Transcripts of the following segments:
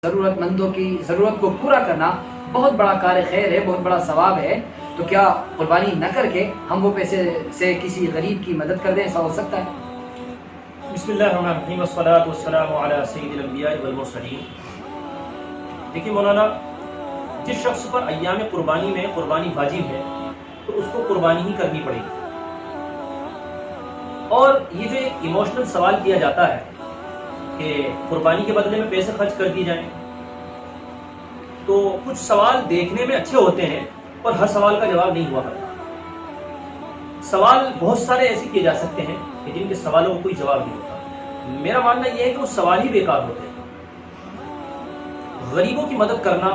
ضرورت مندوں کی ضرورت کو پورا کرنا بہت بڑا کار خیر ہے، بہت بڑا ثواب ہے. تو کیا قربانی نہ کر کے ہم وہ پیسے سے کسی غریب کی مدد کر دیں؟ ایسا ہو سکتا ہے؟ بسم اللہ الرحمن الرحیم والصلاة والسلام علی سید الانبیاء والمرسلین. دیکھیے مولانا، جس شخص پر ایام قربانی میں قربانی واجب ہے تو اس کو قربانی ہی کرنی پڑے گی. اور یہ جو ایک ایموشنل سوال کیا جاتا ہے کہ قربانی کے بدلے میں پیسے خرچ کر دی جائیں، تو کچھ سوال دیکھنے میں اچھے ہوتے ہیں اور ہر سوال کا جواب نہیں ہوا کرتا. سوال بہت سارے ایسے کیے جا سکتے ہیں کہ جن کے سوالوں کا کوئی جواب نہیں ہوتا. میرا ماننا یہ ہے کہ وہ سوال ہی بیکار ہوتے ہیں. غریبوں کی مدد کرنا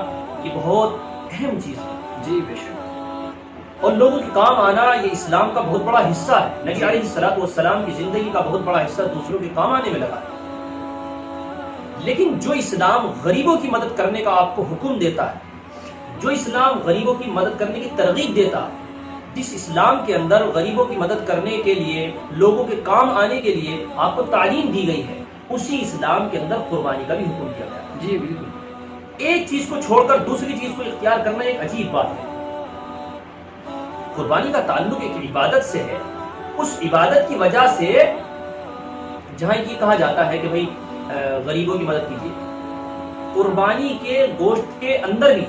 یہ بہت اہم چیز ہے. جی بے شک. اور لوگوں کے کام آنا یہ اسلام کا بہت بڑا حصہ ہے. نبی علیہ الصلوۃ والسلام کی زندگی کا بہت بڑا حصہ دوسروں کے کام آنے میں لگا ہے. لیکن جو اسلام غریبوں کی مدد کرنے کا آپ کو حکم دیتا ہے، جو اسلام غریبوں کی مدد کرنے کی ترغیب دیتا ہے، جس اسلام کے اندر غریبوں کی مدد کرنے کے لیے، لوگوں کے کام آنے کے لیے آپ کو تعلیم دی گئی ہے، اسی اسلام کے اندر قربانی کا بھی حکم دیا گیا ہے. جی بالکل. ایک چیز کو چھوڑ کر دوسری چیز کو اختیار کرنا ایک عجیب بات ہے. قربانی کا تعلق ایک عبادت سے ہے. اس عبادت کی وجہ سے جہاں یہ کہا جاتا ہے کہ بھئی غریبوں کی مدد کیجیے، قربانی کے گوشت کے اندر بھی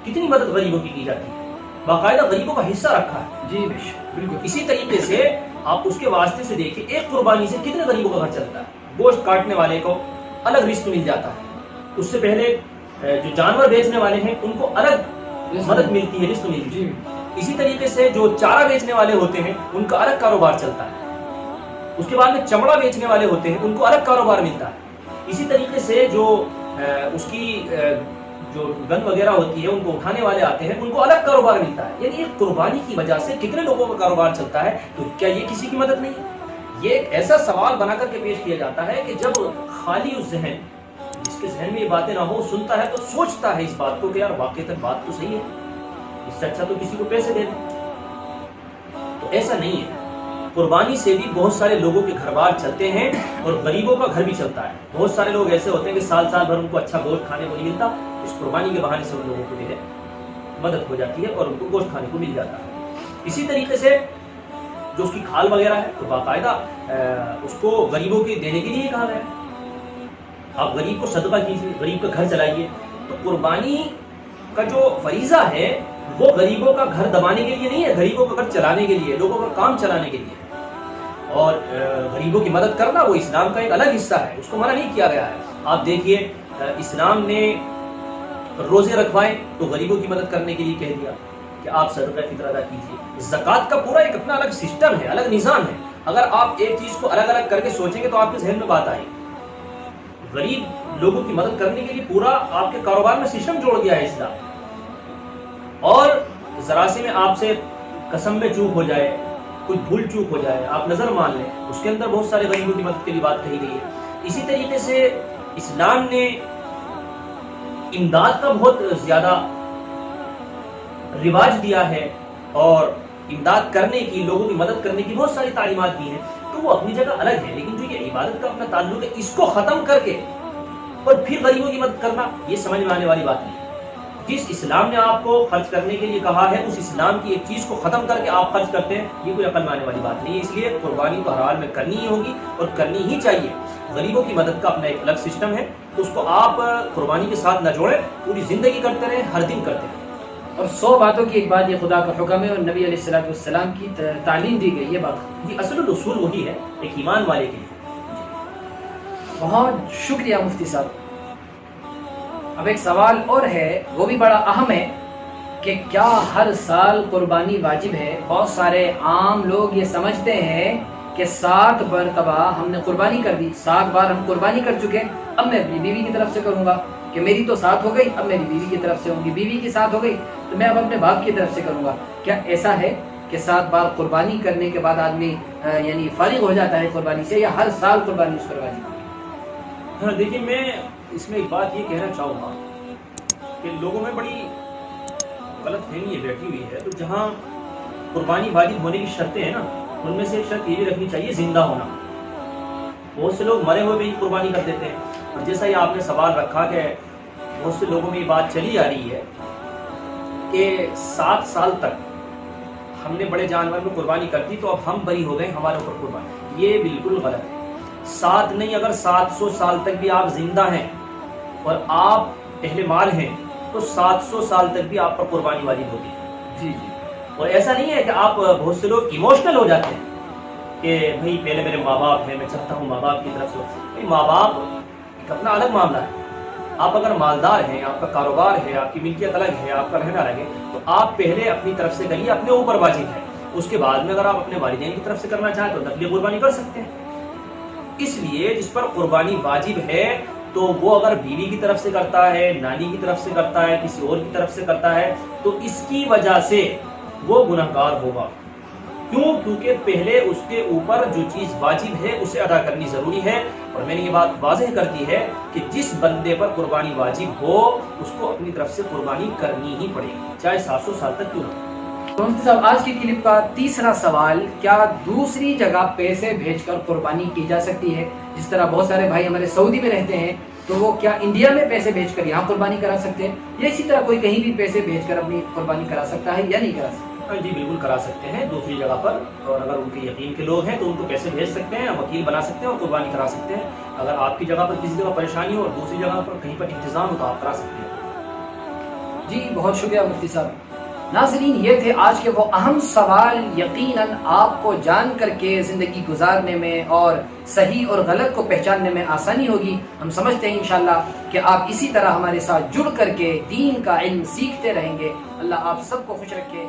کتنی مدد غریبوں کی جاتی ہے، باقاعدہ غریبوں کا حصہ رکھا ہے. جی بے شک بالکل. اسی طریقے سے آپ اس کے واسطے سے دیکھیں، ایک قربانی سے کتنے غریبوں کا گھر چلتا ہے. گوشت کاٹنے والے کو الگ رزق مل جاتا ہے، اس سے پہلے جو جانور بیچنے والے ہیں ان کو الگ مدد ملتی ہے، رزق ملتی ہے. اسی طریقے سے جو چارہ بیچنے والے ہوتے ہیں ان کا الگ کاروبار چلتا ہے. اس کے بعد میں چمڑا بیچنے والے ہوتے ہیں ان کو الگ کاروبار ملتا ہے. اسی طریقے سے جو اس کی جو گند وغیرہ ہوتی ہے ان کو اٹھانے والے آتے ہیں ان کو الگ کاروبار ملتا ہے. یعنی ایک قربانی کی وجہ سے کتنے لوگوں کا کاروبار چلتا ہے. تو کیا یہ کسی کی مدد نہیں ہے؟ یہ ایک ایسا سوال بنا کر کے پیش کیا جاتا ہے کہ جب خالی اس ذہن، جس کے ذہن میں یہ باتیں نہ ہو، سنتا ہے تو سوچتا ہے اس بات کو کہ یار واقعی بات تو صحیح ہے، اس سے اچھا تو کسی کو پیسے دے دیں. تو ایسا نہیں ہے. قربانی سے بھی بہت سارے لوگوں کے گھر بار چلتے ہیں اور غریبوں کا گھر بھی چلتا ہے. بہت سارے لوگ ایسے ہوتے ہیں کہ سال سال بھر ان کو اچھا گوشت کھانے کو نہیں ملتا. اس قربانی کے بہانے سے ان لوگوں کو جو ہے مدد ہو جاتی ہے اور ان کو گوشت کھانے کو مل جاتا ہے. اسی طریقے سے جو اس کی کھال وغیرہ ہے تو باقاعدہ اس کو غریبوں کے دینے کے لیے کہا گیا ہے. آپ غریب کو صدقہ کیجیے، غریب کا گھر چلائیے. تو قربانی کا جو فریضہ ہے وہ غریبوں کا گھر دبانے کے لیے نہیں ہے، غریبوں کا گھر چلانے کے لیے، لوگوں کا کام چلانے کے لیے. اور غریبوں کی مدد کرنا وہ اسلام کا ایک الگ حصہ ہے، اس کو منع نہیں کیا گیا ہے. آپ دیکھیے اسلام نے روزے رکھوائے تو غریبوں کی مدد کرنے کے لیے کہہ دیا کہ آپ صدقہ فطر ادا کیجیے. زکوٰۃ کا پورا ایک اپنا الگ سسٹم ہے، الگ نظام ہے. اگر آپ ایک چیز کو الگ الگ کر کے سوچیں گے تو آپ کے ذہن میں بات آئے. غریب لوگوں کی مدد کرنے کے لیے پورا آپ کے کاروبار میں سسٹم جوڑ دیا ہے اسلام. اور ذرا سے میں آپ سے قسم میں چوک ہو جائے، کچھ بھول چوک ہو جائے، آپ نظر مان لیں، اس کے اندر بہت سارے غریبوں کی مدد کے لیے بات کہی گئی ہے. اسی طریقے سے اسلام نے امداد کا بہت زیادہ رواج دیا ہے اور امداد کرنے کی، لوگوں کی مدد کرنے کی بہت ساری تعلیمات دی ہیں. تو وہ اپنی جگہ الگ ہے. لیکن جو یہ عبادت کا اپنا تعلق ہے، اس کو ختم کر کے اور پھر غریبوں کی مدد کرنا یہ سمجھ میں آنے والی بات نہیں. جس اسلام نے آپ کو خرچ کرنے کے لیے کہا ہے، اس اسلام کی ایک چیز کو ختم کر کے آپ خرچ کرتے ہیں، یہ کوئی عقل میں آنے والی بات نہیں ہے. اس لیے قربانی تو ہر حال میں کرنی ہی ہوگی اور کرنی ہی چاہیے. غریبوں کی مدد کا اپنا ایک الگ سسٹم ہے، اس کو آپ قربانی کے ساتھ نہ جوڑیں، پوری زندگی کرتے رہیں، ہر دن کرتے رہیں. اور 100 باتوں کی ایک بات یہ خدا کا حکم ہے اور نبی علیہ الصلوۃ والسلام کی تعلیم دی گئی. یہ بات جی اصل الاصول وہی ہے ایک ایمان والے کے لیے. بہت شکریہ مفتی صاحب. اب ایک سوال اور ہے، وہ بھی بڑا اہم ہے کہ کیا ہر سال قربانی واجب ہے؟ بہت سارے عام لوگ یہ سمجھتے ہیں کہ 7 مرتبہ ہم نے قربانی کر دی، 7 بار ہم قربانی کر چکے، اب میں اپنی بیوی کی طرف سے کروں گا کہ میری تو 7 ہو گئی، اب میری بیوی کی طرف سے ہوں گی، بیوی کی 7 ہو گئی تو میں اب اپنے باپ کی طرف سے کروں گا. کیا ایسا ہے کہ 7 بار قربانی کرنے کے بعد آدمی یعنی فارغ ہو جاتا ہے قربانی سے، یا ہر سال قربانی اس پر واجب ہے؟ ہاں دیکھیے، میں اس میں ایک بات یہ کہنا چاہوں گا کہ لوگوں میں بڑی غلط فہمی بیٹھی ہوئی ہے. تو جہاں قربانی واجب ہونے کی شرطیں ہیں نا، ان میں سے ایک شرط یہ بھی رکھنی چاہیے زندہ ہونا. بہت سے لوگ مرے ہوئے بھی قربانی کر دیتے ہیں. اور جیسا یہ آپ نے سوال رکھا کہ بہت سے لوگوں میں یہ بات چلی آ رہی ہے کہ 7 سال تک ہم نے بڑے جانور میں قربانی کر دی تو اب ہم بری ہو گئے، ہمارے اوپر قربانی. یہ بالکل غلط ہے. 7 نہیں، اگر 700 سال تک بھی آپ زندہ ہیں اور آپ اہل مال ہیں تو 700 سال تک بھی آپ پر قربانی واجب ہوتی ہے. جی جی. اور ایسا نہیں ہے کہ آپ، بہت سے لوگ ایموشنل ہو جاتے ہیں کہ بھائی پہلے میرے ماں باپ ہیں، میں چاہتا ہوں ماں باپ کی طرف سے. بھائی ماں باپ ایک اپنا الگ معاملہ ہے. آپ اگر مالدار ہیں، آپ کا کاروبار ہے، آپ کی ملکیت الگ ہے، آپ کا رہنا الگ ہے، تو آپ پہلے اپنی طرف سے کریے، اپنے اوپر واجب ہے. اس کے بعد میں اگر آپ اپنے والدین کی طرف سے کرنا چاہیں تو نفلی قربانی کر سکتے ہیں. اس لیے جس پر قربانی واجب ہے تو وہ اگر بیوی کی طرف سے کرتا ہے، نانی کی طرف سے کرتا ہے، کسی اور کی طرف سے کرتا ہے تو اس کی وجہ سے وہ گنہگار ہوگا. کیوں؟ کیونکہ پہلے اس کے اوپر جو چیز واجب ہے اسے ادا کرنی ضروری ہے. اور میں نے یہ بات واضح کر دی ہے کہ جس بندے پر قربانی واجب ہو اس کو اپنی طرف سے قربانی کرنی ہی پڑے گی، چاہے 700 سال تک کیوں نہ. تو مفتی صاحب، آج کی کلپ کا تیسرا سوال، کیا دوسری جگہ پیسے بھیج کر قربانی کی جا سکتی ہے؟ جس طرح بہت سارے بھائی ہمارے سعودی میں رہتے ہیں تو وہ کیا انڈیا میں پیسے بھیج کر یہاں قربانی کرا سکتے ہیں، یا اسی طرح کوئی کہیں بھی پیسے بھیج کر اپنی قربانی کرا سکتا ہے یا نہیں کرا سکتا؟ جی بالکل کرا سکتے ہیں دوسری جگہ پر. اور اگر ان کے یقین کے لوگ ہیں تو ان کو پیسے بھیج سکتے ہیں، وکیل بنا سکتے ہیں اور قربانی کرا سکتے ہیں. اگر آپ کی جگہ پر کسی جگہ پریشانی ہو اور دوسری جگہ پر کہیں پر انتظام ہو تو آپ کرا سکتے ہیں. جی بہت شکریہ مفتی صاحب. ناظرین، یہ تھے آج کے وہ اہم سوال. یقیناً آپ کو جان کر کے زندگی گزارنے میں اور صحیح اور غلط کو پہچاننے میں آسانی ہوگی. ہم سمجھتے ہیں انشاءاللہ کہ آپ اسی طرح ہمارے ساتھ جڑ کر کے دین کا علم سیکھتے رہیں گے. اللہ آپ سب کو خوش رکھے.